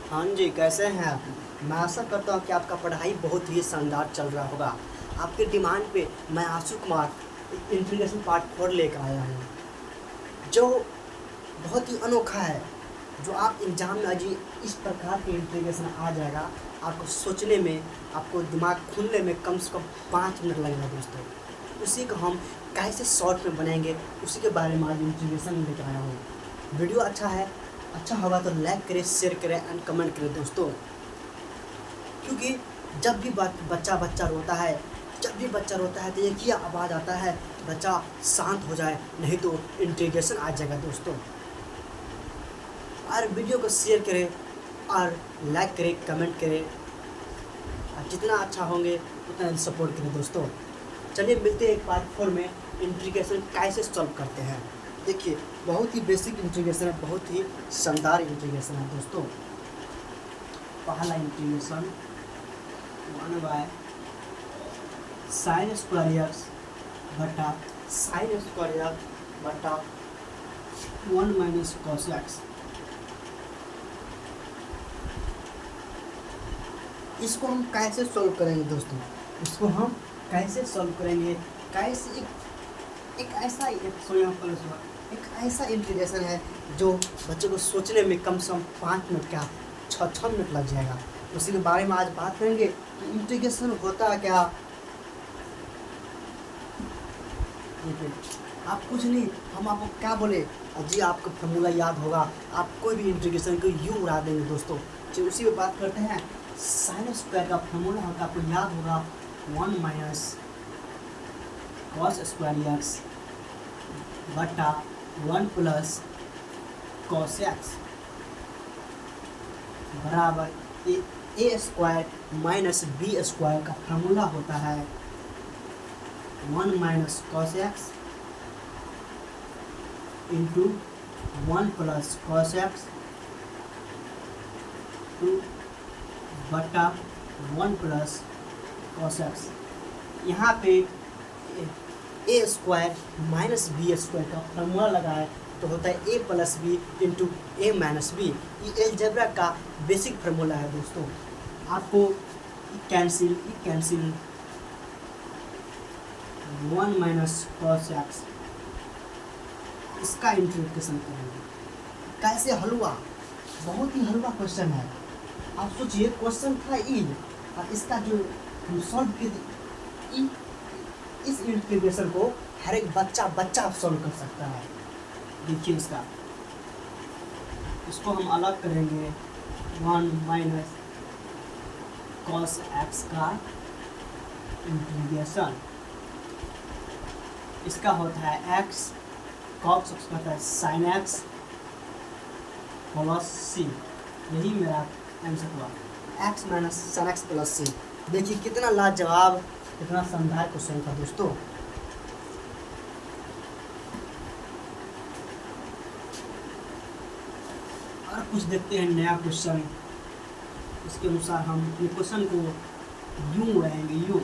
हाँ जी, कैसे हैं आप? मैं आशा करता हूँ कि आपका पढ़ाई बहुत ही शानदार चल रहा होगा। आपके डिमांड पे मैं आशु कुमार इंटीग्रेशन पार्ट 4 लेकर आया हूँ, जो बहुत ही अनोखा है। जो आप एग्ज़ाम में आज इस प्रकार के इंटीग्रेशन आ जाएगा, आपको सोचने में, आपको दिमाग खुलने में कम से कम 5 मिनट लगेगा दोस्तों। उसी को हम कैसे शॉर्ट में बनाएंगे, उसी के बारे में आज इंटीग्रेशन लेकर आया हूँ। वीडियो अच्छा होगा तो लाइक करें, शेयर करें एंड कमेंट करें दोस्तों। क्योंकि जब भी बच्चा रोता है तो एक ही आवाज़ आता है, बच्चा शांत हो जाए, नहीं तो इंटीग्रेशन आ जाएगा दोस्तों। और वीडियो को शेयर करें और लाइक करें, कमेंट करें, और जितना अच्छा होंगे उतना सपोर्ट करें दोस्तों। चलिए मिलते हैं एक पार्ट 4 में, इंटीग्रेशन कैसे सॉल्व करते हैं। देखिए, बहुत ही बेसिक इंटीग्रेशन है, बहुत ही शानदार इंटीग्रेशन है दोस्तों। पहला integration 1 by sine square x बटा साइन स्क्वायर एक्स बटा 1 माइनस कॉस एक्स। इसको हम कैसे सॉल्व करेंगे दोस्तों? इसको हम कैसे सॉल्व करेंगे? कैसे एक ऐसा इंटीग्रेशन है जो बच्चे को सोचने में कम से कम 5 मिनट क्या 6 मिनट लग जाएगा। उसी के बारे में आज बात करेंगे कि इंटीग्रेशन होता है क्या। देखिए, आप कुछ नहीं, हम आपको क्या बोले जी, आपको फॉर्मूला याद होगा, आप कोई भी इंटीग्रेशन को यूँ उड़ा देंगे दोस्तों। चलिए उसी पे बात करते हैं। साइन स्क्वायर का फॉर्मूला होगा, आपको याद होगा 1 माइनस कॉस स्क्वायर एक्स बटा 1 प्लस कॉस एक्स बराबर A square minus B square का फॉर्मूला होता है 1 minus cos x into 1 plus cos x two बटा 1 प्लस कॉस एक्स। यहाँ पे A square minus B square का फॉर्मूला लगाए तो होता है A plus B into A minus B. ये अलजेब्रा का बेसिक फार्मूला है दोस्तों। आपको कैंसिल 1 माइनस कॉस एक्स, इसका इंटीग्रेशन करेंगे। कैसे हलवा? बहुत ही हलवा क्वेश्चन है। आप सोचिए, क्वेश्चन था ई और इसका जो हम सॉल्व किए, इस इंटीग्रेशन को हर एक बच्चा सॉल्व कर सकता है। देखिए इसको हम अलग करेंगे। 1 माइनस कॉस एक्स का इंटीग्रेशन, इसका होता है एक्स कॉस एक्स होता है साइन एक्स प्लस सी। यही मेरा आंसर हुआ, x minus sine x plus सी। देखिए कितना लाजवाब, कितना शानदार क्वेश्चन था दोस्तों। और कुछ देखते हैं नया क्वेश्चन। इसके अनुसार हम ये क्वेश्चन को यूं उड़ाएंगे, यूं।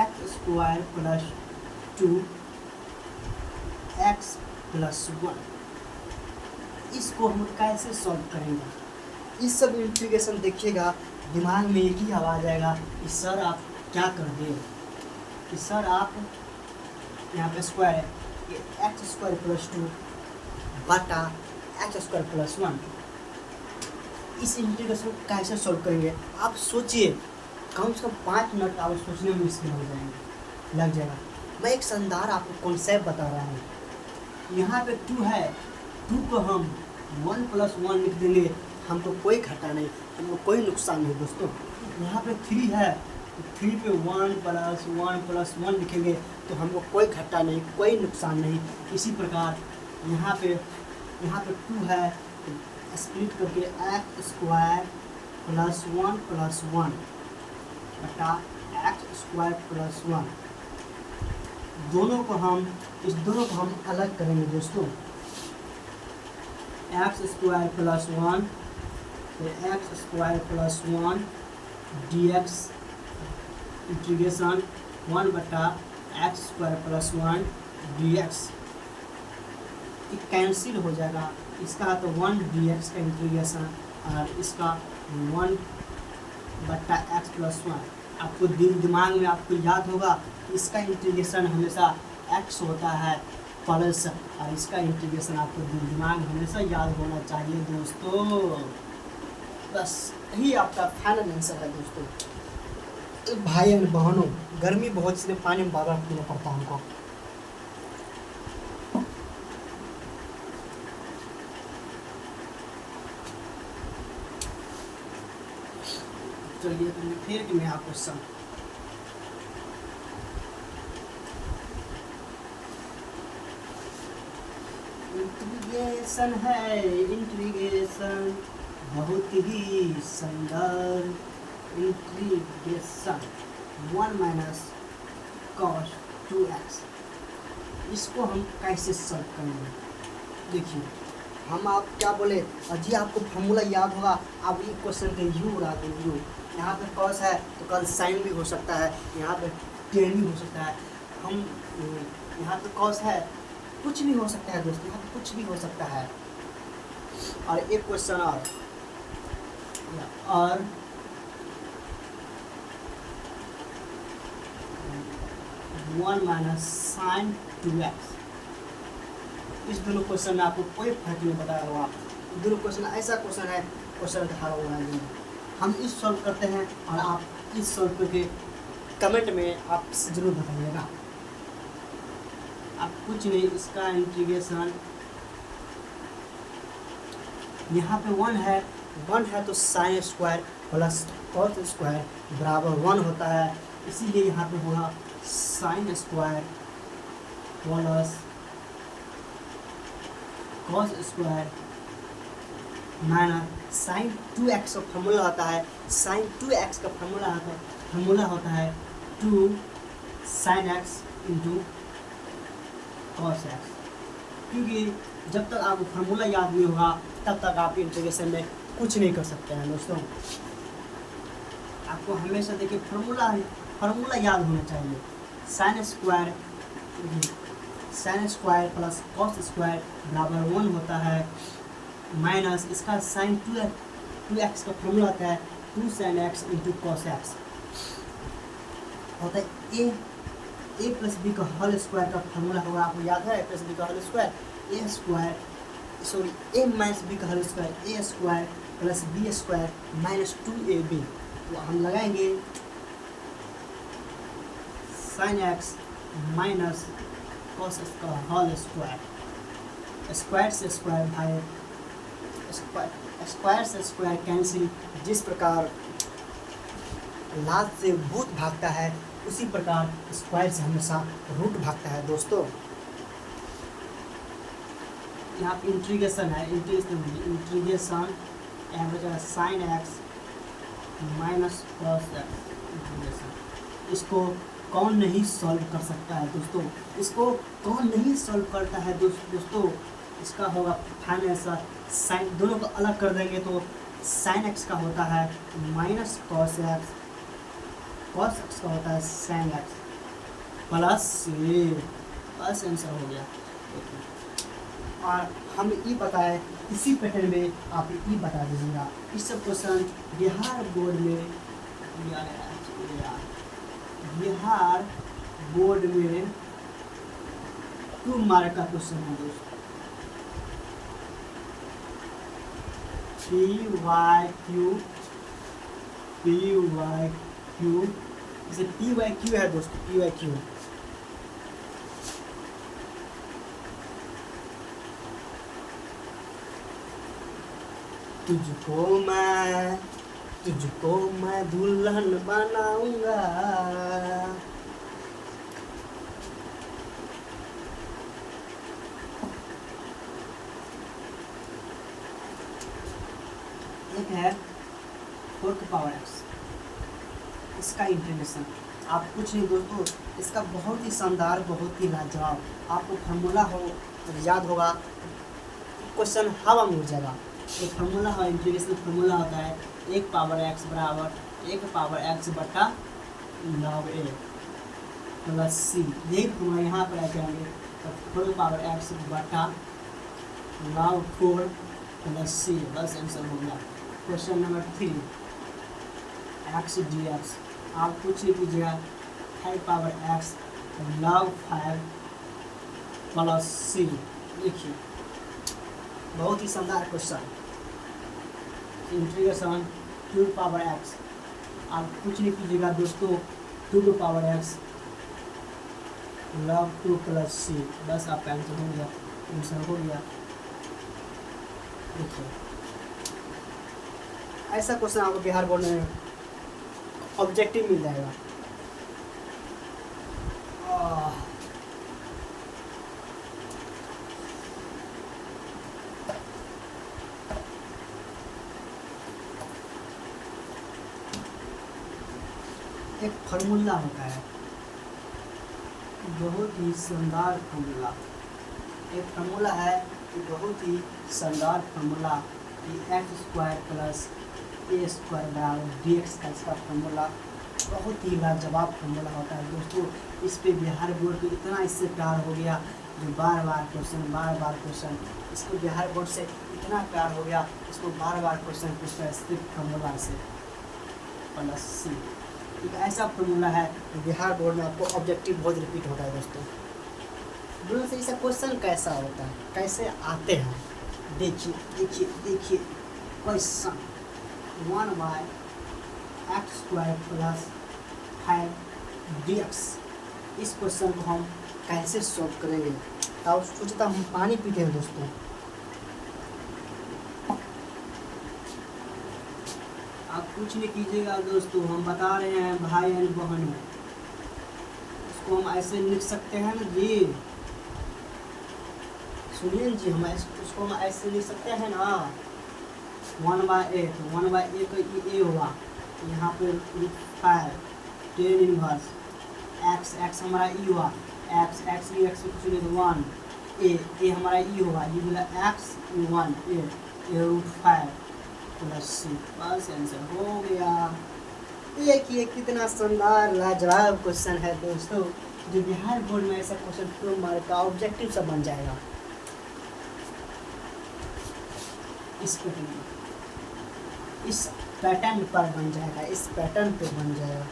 X square plus 2 x plus 1, इसको हम कैसे सॉल्व करेंगे? इस सब इंटीग्रेशन देखिएगा, दिमाग में एक ही आवाज़ आएगा कि सर आप क्या कर दिए, कि सर आप यहाँ पे स्क्वायर है, ये एक्स स्क्वायर प्लस 2 बटा एक्स स्क्वायर प्लस 1। इस इंटीग्रेशन को कैसे सॉल्व करेंगे? आप सोचिए, कम से कम 5 मिनट आप सोचने में इसके लग जाएगा। मैं एक शानदार आपको कॉन्सेप्ट बता रहा हूँ। यहाँ पे 2 है, 2 को हम 1 प्लस 1 लिख देंगे, हमको कोई घाटा नहीं, हमको कोई नुकसान नहीं दोस्तों। यहाँ पे 3 है, तो 3 पे 1 प्लस 1 लिखेंगे तो हमको कोई घाटा नहीं, कोई नुकसान नहीं। इसी प्रकार यहाँ पे 2 है, तो स्प्लिट करके एक्स स्क्वायर प्लस 1 प्लस 1 बटा एक्स स्क्वायर प्लस 1। दोनों को हम अलग करेंगे दोस्तों। एक्स स्क्वायर प्लस 1 फिर x square plus 1 D x integration 1 बटा x square plus 1 D x. Cancel हो जाएगा। इसका तो 1 dx का इंटीग्रेशन और इसका 1/x+1। आपको दिमाग में आपको याद होगा इसका इंटीग्रेशन हमेशा x होता है प्लस, और इसका इंटीग्रेशन आपको दिमाग में हमेशा याद होना चाहिए दोस्तों। बस यही आपका फाइनल आंसर है दोस्तों। तो भाई एंड बहनों, गर्मी बहुत इसलिए पानी में बार-बार पीना पड़ता है हमको। चलिए तो फिर कि नया क्वेश्चन। इंटीग्रेशन है, इंटीग्रेशन बहुत ही सुंदर इंटीग्रेशन 1 - cos 2x। इसको हम कैसे सॉल्व करेंगे? देखिए हम आप क्या बोले, अजी आपको फॉर्मूला याद होगा, आप ये क्वेश्चन के यू उड़ा दो यू। यहाँ पे कॉस है तो कल साइन भी हो सकता है, यहाँ पे टेन भी हो सकता है। हम यहाँ पे कॉस है, कुछ भी हो सकता है दोस्तों, यहाँ पे कुछ भी हो सकता है। और एक क्वेश्चन और 1 - sin 2x। इस दोनों क्वेश्चन में आपको कोई फर्क नहीं बताया होगा। दोनों क्वेश्चन ऐसा क्वेश्चन है, क्वेश्चन का हल होना चाहिए। हम इस सॉल्व करते हैं और आप इस सॉल्व करके कमेंट में आप ज़रूर बताइएगा। आप कुछ नहीं, इसका इंटीग्रेशन यहाँ पे 1 है तो sine square plus cos square बराबर 1 होता है, इसीलिए यहाँ पे होगा sine square plus cos square minus sine 2x का फॉर्मूला होता है। साइन 2x का फॉर्मूला होता है 2 sin x into cos x। क्योंकि जब तक आपको फार्मूला याद नहीं होगा तब तक आप इंटीग्रेशन में कुछ नहीं कर सकते हैं दोस्तों। आपको हमेशा देखिए फार्मूला याद होना चाहिए। Sign square plus cos square बराबर 1 होता है, माइनस इसका साइन 2x का फॉर्मूला होता है 2 sin x into cos x होता है। a प्लस बी का होल स्क्वायर का फॉर्मूला होगा, आपको याद है? a प्लस बी का whole square a minus b का whole square a square plus b square minus 2ab। तो हम लगाएंगे sine x minus cos x का होल स्क्वायर। स्क्वायर से स्क्वायर भाई, स्क्वायर से स्क्वायर कैंसिल। जिस प्रकार लात से भूत भागता है उसी प्रकार स्क्वायर से हमेशा रूट भागता है दोस्तों। यहाँ पे इंटीग्रेशन है, integration average sine x minus cos x integration. इसको कौन नहीं सॉल्व कर सकता है दोस्तों? इसको कौन नहीं सॉल्व करता है दोस्तों? इसका होगा फाइनल आंसर। साइन दोनों को अलग कर देंगे तो साइन एक्स का होता है minus cos x, cos x का होता है साइन एक्स प्लस बस आंसर हो गया। और हम ये बताए इसी पैटर्न में आप ये बता दीजिएगा। इस सब क्वेश्चन बिहार बोर्ड में 2 मार्क का क्वेश्चन है दोस्तों। PYQ इसे PYQ है दोस्तों, PYQ। तुझको मैं दुल्हन बनाऊंगा। एक है 4 की पावर x, इसका इंटीग्रेशन आप कुछ नहीं दोस्तों, इसका बहुत ही शानदार, बहुत ही लाजवाब। आपको फार्मूला हो याद होगा, क्वेश्चन हवा में उड़ जाएगा। एक फार्मूला है, इंटीग्रेशन फार्मूला होता है 1 पावर x बराबर 1 पावर x बटा log a प्लस c। यही फार्मूला यहाँ पर करेंगे तो 4 पावर x बटा log 4 प्लस c, बस आंसर हो गया। क्वेश्चन नंबर 3, x dx, आप कुछ नहीं कीजिएगा 5 power x log 5 plus c। देखिए बहुत ही शानदार क्वेश्चन, इंटीग्रेशन 2 पावर x, आप कुछ नहीं कीजिएगा दोस्तों 2 power x log 2 plus c, बस आपका आंसर हो गया, आंसर हो गया। देखिए ऐसा क्वेश्चन आपको बिहार बोर्ड में ऑब्जेक्टिव मिल जाएगा। एक फार्मूला होता है, बहुत ही शानदार फार्मूला, एक फार्मूला है बहुत ही शानदार फार्मूला कि एक्स स्क्वायर प्लस ए स्क्वायर बराबर डी एक्स का इसका फार्मूला बहुत ही लाजवाब फार्मूला होता है दोस्तों। इस पे बिहार बोर्ड को इतना इससे प्यार हो गया, जो बार बार क्वेश्चन, इसको बिहार बोर्ड से इतना प्यार हो गया, इसको बार बार क्वेश्चन पूछता है सिर्फ फार्मूला से प्लस सी। एक ऐसा फार्मूला है बिहार बोर्ड में आपको ऑब्जेक्टिव बहुत रिपीट होता है दोस्तों। बोलो से ऐसा क्वेश्चन कैसा होता है, कैसे आते हैं, देखिए question 1/x square plus 5dx, इस क्वेश्चन को हम कैसे सॉल्व करेंगे। तो सोचता हम पानी पीते हैं दोस्तों, आप कुछ नहीं कीजिएगा दोस्तों, हम बता रहे हैं भाई एंड बहनों, इसको हम ऐसे लिख सकते हैं ना जी, सुनिए जी, हम उसको हम ऐसे लिख सकते हैं ना 1/a, तो 1/a का ये हुआ, यहाँ पे 5 10 इनवर्स x हमारा ई हुआ, x भी x कुछ नहीं तो 1 a हमारा ई होगा, ये बोला x 1 a √5 प्लस सी, बस आंसर हो गया। देखिए कितना शानदार लाजवाब क्वेश्चन है दोस्तों, जो बिहार बोर्ड में ऐसा क्वेश्चन 2 मार्क का ऑब्जेक्टिव सब बन जाएगा। इस पैटर्न पर बन जाएगा, इस पैटर्न पे बन जाएगा।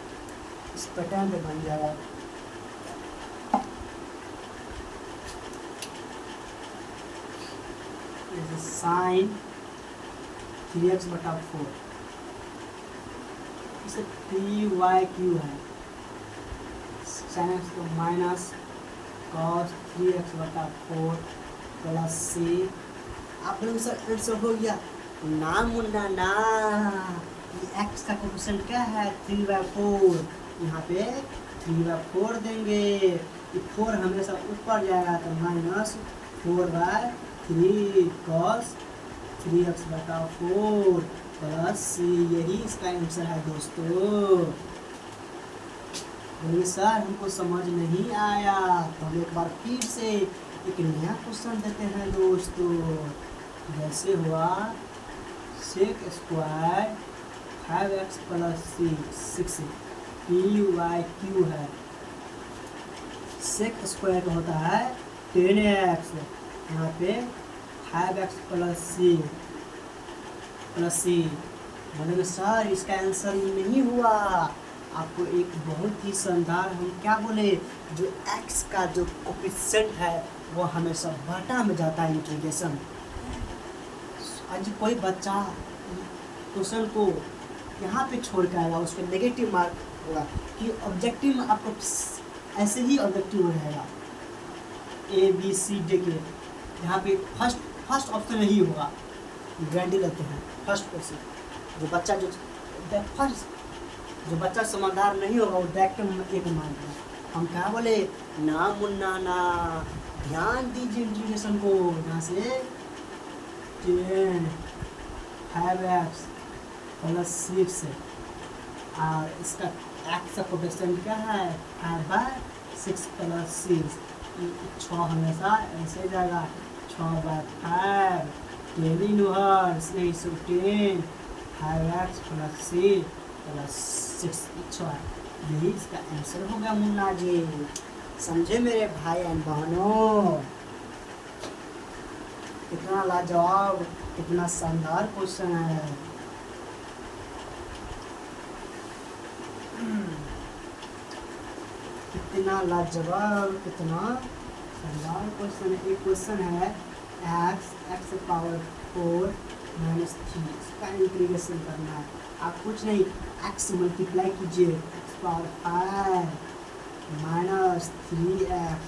साइन 3x/4, इसे 3y³ है, साइन x तो माइनस cos 3x/4 प्लस सी। आप लोग सर आंसर हो गया ना मुन्ना ना, ये x का कोफिशिएंट क्या है 3/4, यहाँ पे 3/4 देंगे, ये 4 हमेशा ऊपर जाएगा तो -4/3 cos 3x/4 प्लस सी, यही इसका आंसर है दोस्तों। बोलिए सर हमको समझ नहीं आया, तो हम एक बार फिर से एक नया क्वेश्चन देते हैं दोस्तों। जैसे हुआ sec square 5x plus 6 PYQ है, sec स्क्वायर का होता है 10x, यहाँ पे 5x प्लस सी। बोलेंगे सर इसका आंसर नहीं हुआ, आपको एक बहुत ही शानदार हम क्या बोले, जो x का जो कोफिशिएंट है वो हमेशा बटा में जाता है इंटीग्रेशन। आज कोई बच्चा क्वेश्चन को यहाँ पे छोड़ के आएगा, उसको नेगेटिव मार्क होगा, कि ऑब्जेक्टिव में आपको ऐसे ही ऑब्जेक्टिव रहेगा ABCD के, यहाँ पे फर्स्ट ऑप्शन ही होगा, गारंटी लेते हैं फर्स्ट क्वेश्चन। जो बच्चा समझदार नहीं होगा वो डायरेक्ट एक मान देगा। हम क्या बोले ना मुन्ना ना, ध्यान दीजिए इंटीग्रेशन को, यहाँ से 5x प्लस 6 और इसका x का कोफिशिएंट क्या है 5/6 प्लस 6, 6 हमेशा ऐसे जाएगा 6/5 10 इनवर्स 10 5x प्लस 6 6, यही इसका आंसर हो गया मुन्ना जी। समझे मेरे भाई एंड बहनों, कितना लाजवाब, कितना शानदार क्वेश्चन है। कितना लाजवाब, कितना शानदार क्वेश्चन है। एक क्वेश्चन है एक्स पावर 4 माइनस 3, इसका इंटीग्रेशन करना है। आप कुछ नहीं, एक्स मल्टीप्लाई कीजिए एक्स पावर 5 माइनस 3x,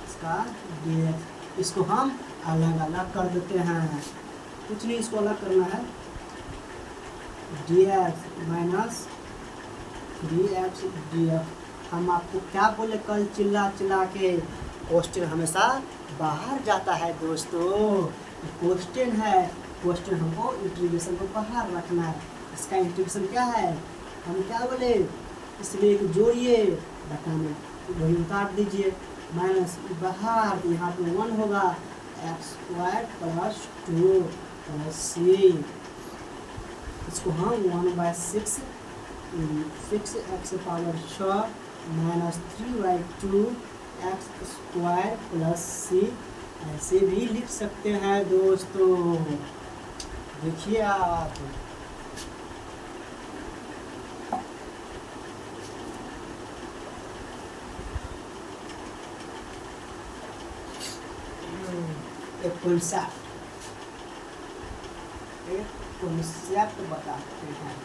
इसका dx। इसको हम अलग अलग कर देते हैं, कुछ नहीं, इसको अलग करना है। dx minus 3x dx। हम आपको क्या बोले कल चिल्ला चिल्ला के, क्वेश्चन हमेशा बाहर जाता है दोस्तों। क्वेश्चन है, क्वेश्चन हमको इंटीग्रेशन को बाहर रखना है। इसका इंटीग्रेशन क्या है, हम क्या बोले, इसलिए जोड़िए बटा में वही उतार दीजिए, माइनस बाहर, यहाँ पे 1 होगा, x² प्लस 2 प्लस c। इसको हम 1/6 6x power 6 minus 3/2 x² plus c, ऐसे भी लिख सकते हैं दोस्तों। देखिए आप, एक कॉन्सेप्ट बताते हैं।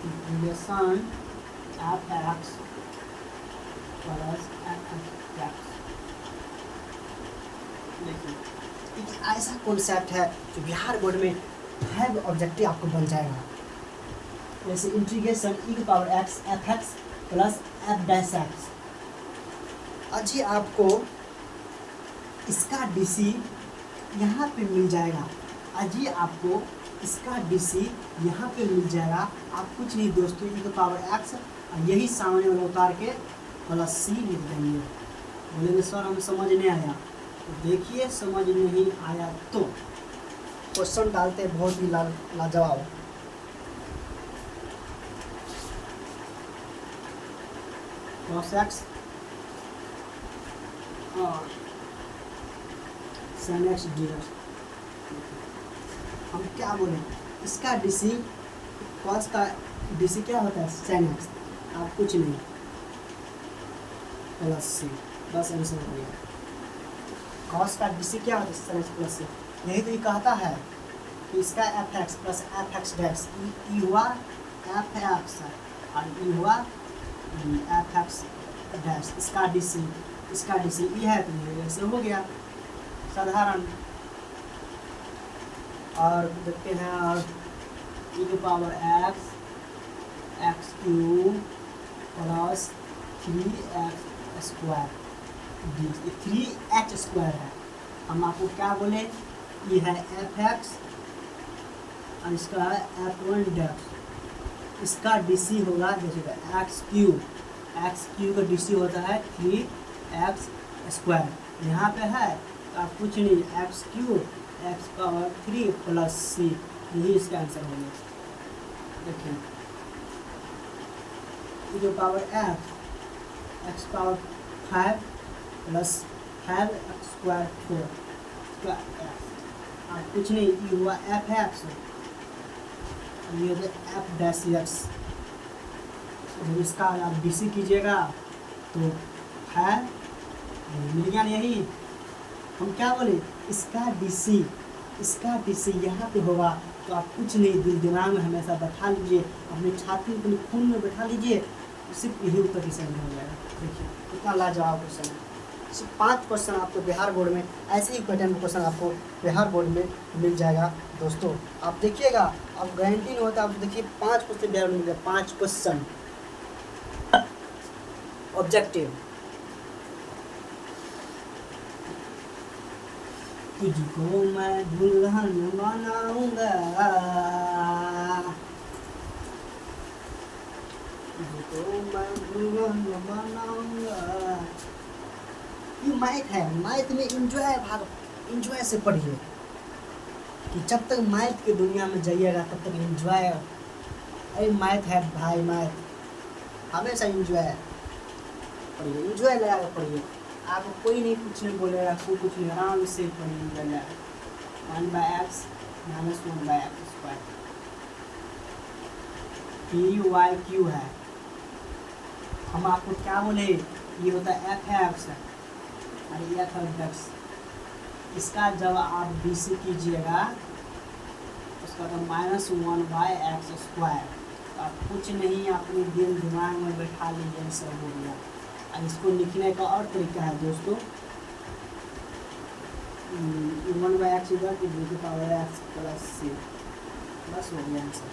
Integration f(x) plus f(x)। देखिए, एक ऐसा कॉन्सेप्ट है जो बिहार बोर्ड में है, ऑब्जेक्टिव आपको बन जाएगा। जैसे integration e⁻x f(x) plus f'(x)। अजी आपको इसका डीसी यहाँ पे मिल जाएगा। अजी आपको इसका डीसी यहाँ पे मिल जाएगा। आप कुछ नहीं दोस्तों, e⁻x और यही सामने वाला उतार के प्लस c लिख देंगे। बोलेंगे सर हमें समझ नहीं आया, तो देखिए समझ नहीं आया तो क्वेश्चन डालते हैं बहुत ही लाजवाब। cos x और sin x dx। हम क्या बोले, इसका डीसी, cos का डीसी क्या होता है sin x, आप कुछ नहीं, प्लस c, बस आंसर हो गया। cos का डीसी क्या होता है sin x प्लस c। यही तो ये कहता है कि इसका f(x) प्लस f(x)' ई हुआ f(x) और ई हुआ f(x)'। इसका डीसी ई है, तो ये ऐसे हो गया साधारण। और देखते हैं, और e⁻x x³ plus 3x² D 3h² है। हम आपको क्या बोले, ये है f(x) और इसका है f1'। इसका डीसी होगा, देखिएगा x³ का डीसी होता है 3x²। यहाँ पे है तो आप कुछ नहीं, x³ x⁻³ प्लस c, यही इसका आंसर होगा। देखिए e⁻f x⁻5 प्लस 5x²4 का f, आप कुछ नहीं, ये हुआ f(x) और ये f'(x)। जब इसका आप डीसी कीजिएगा तो है मिल गया। यही हम क्या बोले, इसका डीसी यहाँ पे होगा, तो आप कुछ नहीं, दिमाग में हमेशा बैठा लीजिए, अपनी छाती अपने खून में बैठा लीजिए, सिर्फ यही उत्तर की सही हो जाएगा। देखिए कितना लाजवाब क्वेश्चन है। सिर्फ 5 क्वेश्चन आपको बिहार बोर्ड में, ऐसे ही पैटर्न क्वेश्चन आपको बिहार बोर्ड में मिल जाएगा दोस्तों। आप देखिएगा, आप गारंटी नहीं होता, आप देखिए 5 क्वेश्चन बिहार में मिल जाएगा, 5 क्वेश्चन ऑब्जेक्टिव। तुझको मैं दुल्हन बनाऊंगा, तुझको मैं दुल्हन बनाऊंगा। ये मैथ है, मैथ में इंजॉय से पढ़िए, कि जब तक मैथ की दुनिया में जाइएगा तब तक इंजॉय। अरे मैथ है भाई, मैथ हमेशा इंजॉय पढ़िए, इंजॉय लगा कर पढ़िए। आपको कोई नहीं पूछने बोलेगा, कोई कुछ नहीं, आराम से पढ़ जाए। 1/x minus 1/x square. P Y Q है, हम आपको क्या बोले, ये होता है एफ है एक्स है, और ये एफ है एक्स। इसका जब आप बी सी कीजिएगा उसका तो -1/x स्क्वायर। तो आप कुछ नहीं अपने दिल दिमाग में बैठा लीजिए, सब हो गया। अब इसको लिखने का और तरीका है दोस्तों, 1/x इधर की to power x plus c, बस हो गया आंसर।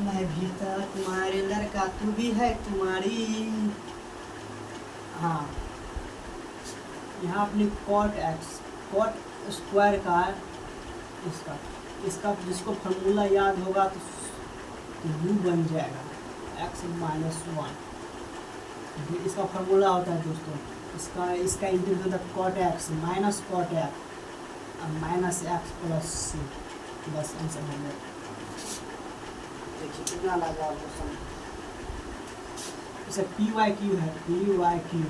मैं भी था तुम्हारे लड़का, तू भी है तुम्हारी। हाँ, यहाँ अपनी कॉट एक्स, कॉट स्क्वायर का इसका इसका जिसको फार्मूला याद होगा तो यू बन जाएगा x-1। इसका फार्मूला होता है दोस्तों, इसका इंटीग्रल था cot x minus cot x और माइनस एक्स प्लस सी। बस आंसर हो गया। देखिए कितना लाजवाब क्वेश्चन। जैसे पी वाई क्यू है, पी वाई क्यू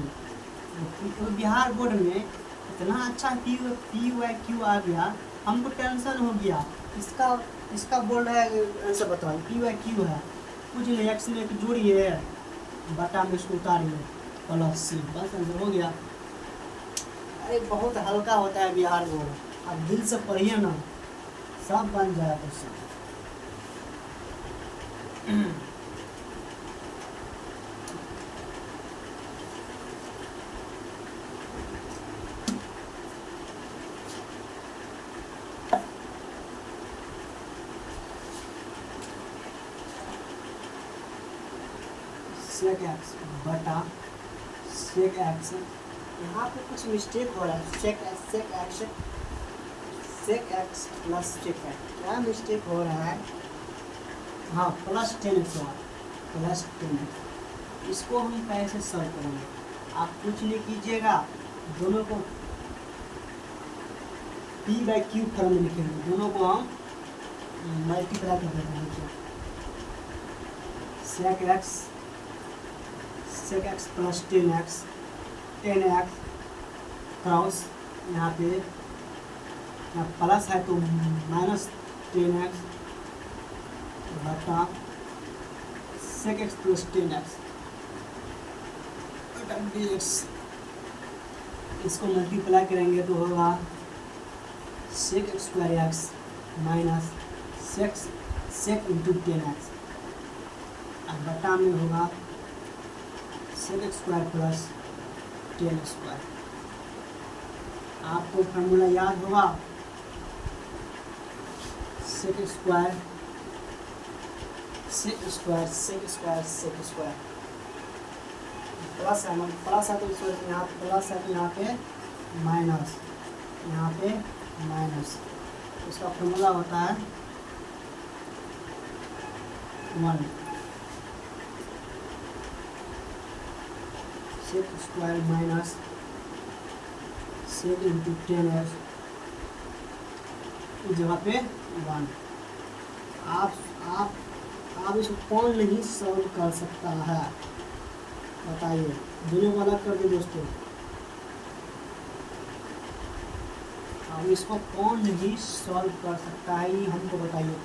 तो बिहार बोर्ड में इतना अच्छा पी वाई क्यू आ गया, हमको टेंशन हो गया। इसका बोल रहा है आंसर बताओ, पी वाई क्यू है, कुछ नहीं, एक्स में एक जोड़िए बटा में इसको उतारिए प्लस सी, बस आंसर हो गया। अरे बहुत हल्का होता है बिहार बोर्ड, आप दिल से पढ़िए ना, सब बन जाए क्वेश्चन। सेक एक्स बटा सेक एक्स, यहाँ पे कुछ मिस्टेक हो रहा है। Sec x plus sec x, क्या मिस्टेक हो रहा है? हाँ, प्लस 10x होगा, प्लस 10x। इसको हम कैसे सॉल्व करेंगे? आप कुछ नहीं कीजिएगा, दोनों को p बाई क्यू फॉर्म में लिखेंगे, दोनों को हम मल्टीप्लाई कर देते हैं। सेक एक्स प्लस 10x क्रॉस, यहाँ पे यहाँ प्लस है तो माइनस 10x बटा सेक एक्स प्लस 10x बटा dx। इसको मल्टीप्लाई करेंगे तो होगा sec x square x minus sec into 10x, और बटा में होगा sec x square plus 10x square. आपको फार्मूला याद होगा, सेक स्क्वायर प्लस है तो यहाँ प्लस है तो यहाँ पे माइनस, यहाँ पे माइनस, इसका फार्मूला होता है 1 sec square minus sec into 10x, इस जगह पे 1। आप इसको कौन नहीं सॉल्व कर सकता है बताइए? दोनों को अलग कर दे दोस्तों, अब इसको कौन नहीं सॉल्व कर सकता है ये हमको बताइए।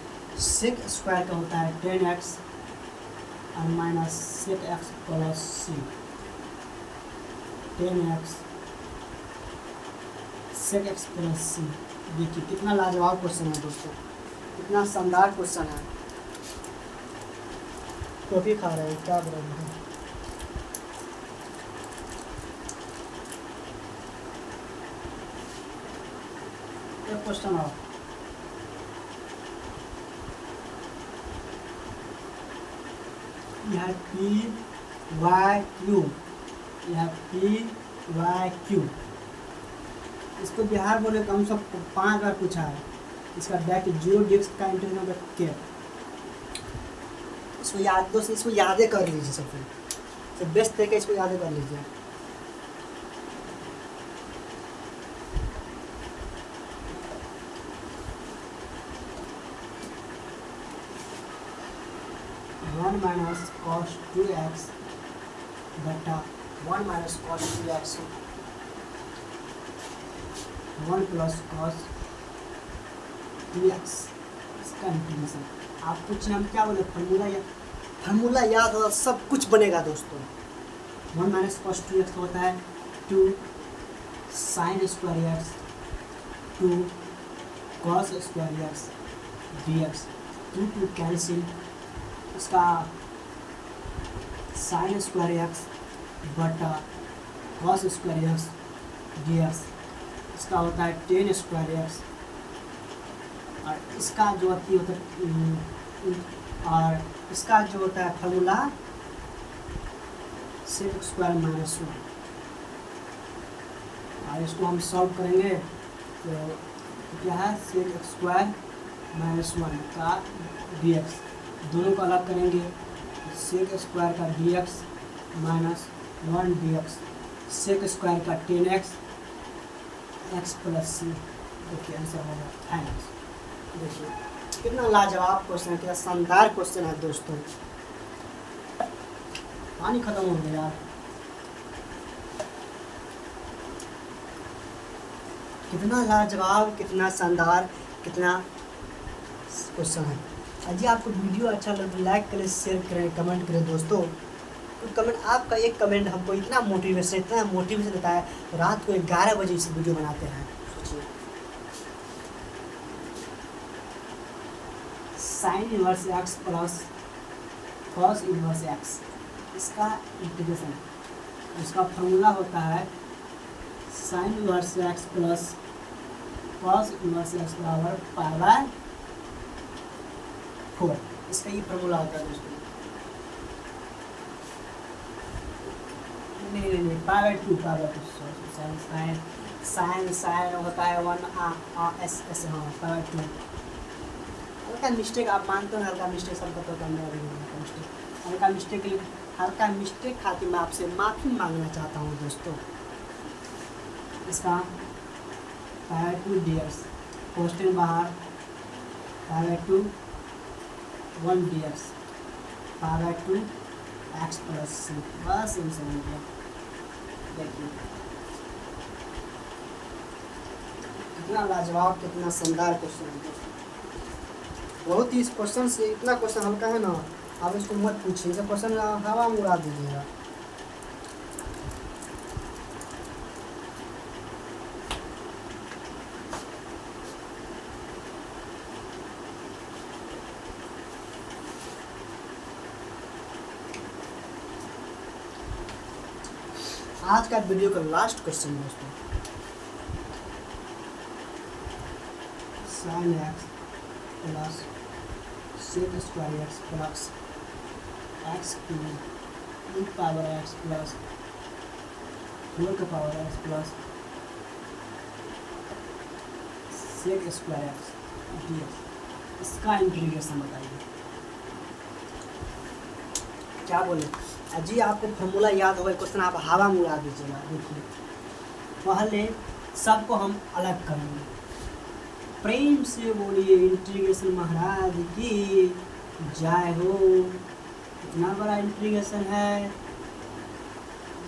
सेक स्क्वायर का होता है 10x और माइनस सेक एक्स प्लस सी, 10x सेक एक्स प्लस सी। देखिए कितना लाजवाब क्वेश्चन है दोस्तों, कितना शानदार क्वेश्चन है। टॉफी खा रहे हैं क्या बोल रहे हैं? एक क्वेश्चन और, यह पी वाई क्यू, यह पी वाई क्यू, इसको बिहार बोर्ड में कम से कम 5 बार पूछा है। इसका डायरेक्ट 0 डिस्क का इंटीग्रल के, इसको याद दोस्तों, इसको यादें कर लीजिए, सबसे बेस्ट तरीका इसको यादें कर लीजिए। वन माइनस कॉस 2x बटा 1 minus cos 2x 1 plus cos 2x इसका इंटीग्रेशन। आप कुछ हम क्या बोले, फार्मूला याद होगा सब कुछ बनेगा दोस्तों। 1 माइनस कॉस 2x होता है 2 sine square x 2 cos square x dx 2 cancel, इसका साइन स्क्वायर एक्स बटा कॉस स्क्वायर एक्स dx, इसका होता है 10 स्क्वायर एक्स, और इसका जो होती होता है और इसका जो होता है फार्मूला सेक स्क्वायर माइनस 1, और इसको हम सॉल्व करेंगे तो क्या है सेक स्क्वायर माइनस 1 का dx, दोनों को अलग करेंगे सेक स्क्वायर का dx minus 1 dx, sec square का 10x x प्लस c। देखिए आंसर होगा थैंक्स। देखिए कितना लाजवाब क्वेश्चन है, कितना शानदार क्वेश्चन है दोस्तों। पानी खत्म हो गया यार। कितना लाजवाब, कितना शानदार, कितना क्वेश्चन है। अजी आपको वीडियो अच्छा लगे तो लाइक करें, शेयर करें, कमेंट करें दोस्तों। तो कमेंट, आपका एक कमेंट हमको इतना मोटिवेशन देता है, रात को 11 बजे इस वीडियो बनाते हैं। सोचिए sine inverse x plus cos inverse x, इसका इंटीग्रेशन, इसका फॉर्मूला होता है sine inverse x plus cos inverse x बराबर पाई बाय 4, इसका ये फॉर्मूला होता है दोस्तों। नहीं पाई बाय 2 साइन होता है 1 एस हाँ पाई बाय 2। हल्का मिस्टेक आप मानते हो, हल्का मिस्टेक सबको तो करने वाली मिस्टेक, हल्का मिस्टेक खातिर मैं आपसे माफ़ी मांगना चाहता हूँ दोस्तों। इसका पाई बाय 2 dx, क्वेश्चन बाहर pi by 2 1 dx pi by 2 x plus c, बस इन सब हो गया। देखिए कितना लाजवाब, कितना शानदार क्वेश्चन है दोस्तों। बहुत ही इस क्वेश्चन से, इतना क्वेश्चन हल्का है ना, आप इसको मत पूछिए, इसे क्वेश्चन हवा में उड़ा दीजिएगा। आज का वीडियो का लास्ट क्वेश्चन दोस्तों, sine x plus sec square x plus x cube power x plus 4 का power x plus sec square x dx, इसका इंटीग्रेशन बताइए। क्या बोले जी, आपको फॉर्मूला याद होगा, क्वेश्चन आप हवा में उड़ा दीजिएगा। देखिए पहले सबको हम अलग करेंगे, प्रेम से बोलिए इंटीग्रेशन महाराज की जय हो। इतना बड़ा इंटीग्रेशन है,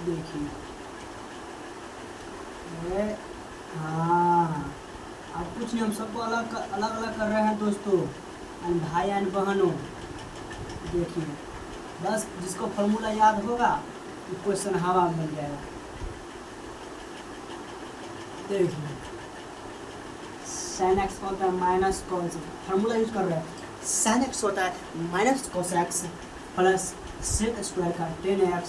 देखिए हाँ, अब कुछ नहीं, हम सबको अलग अलग कर रहे हैं दोस्तों, भाई एंड बहनों। देखिए बस जिसको फॉर्मूला याद होगा वो क्वेश्चन हवा में बन जाएगा। देखिए साइन एक्स होता है माइनस कॉस, फार्मूला यूज कर रहे हैं, साइन एक्स होता है minus cos x plus sec square का 10x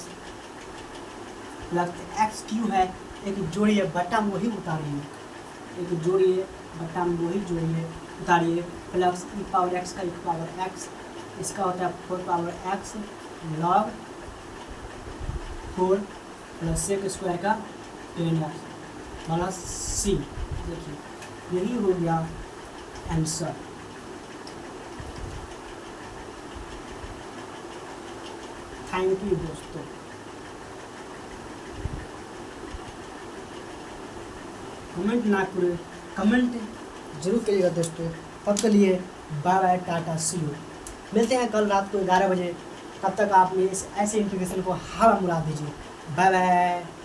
प्लस एक्स क्यू है, एक जोड़िए बट्टा में वही उतारिए, एक जोड़िए बट्टा में वही जोड़िए उतारिए, प्लस ई पावर एक्स का ई पावर एक्स, इसका होता है 4 power x log 4 plus sec square का 10x प्लस सी। देखिए यही हो गया आंसर। थैंक यू दोस्तों। कमेंट ना करें, कमेंट जरूर करिएगा दोस्तों। तब के लिए बाय बाय, टाटा, सी यू। मिलते हैं कल रात को 11 बजे। तब तक आपने इस ऐसे इंटीग्रेशन को हवा में उड़ा दीजिए। Bye bye.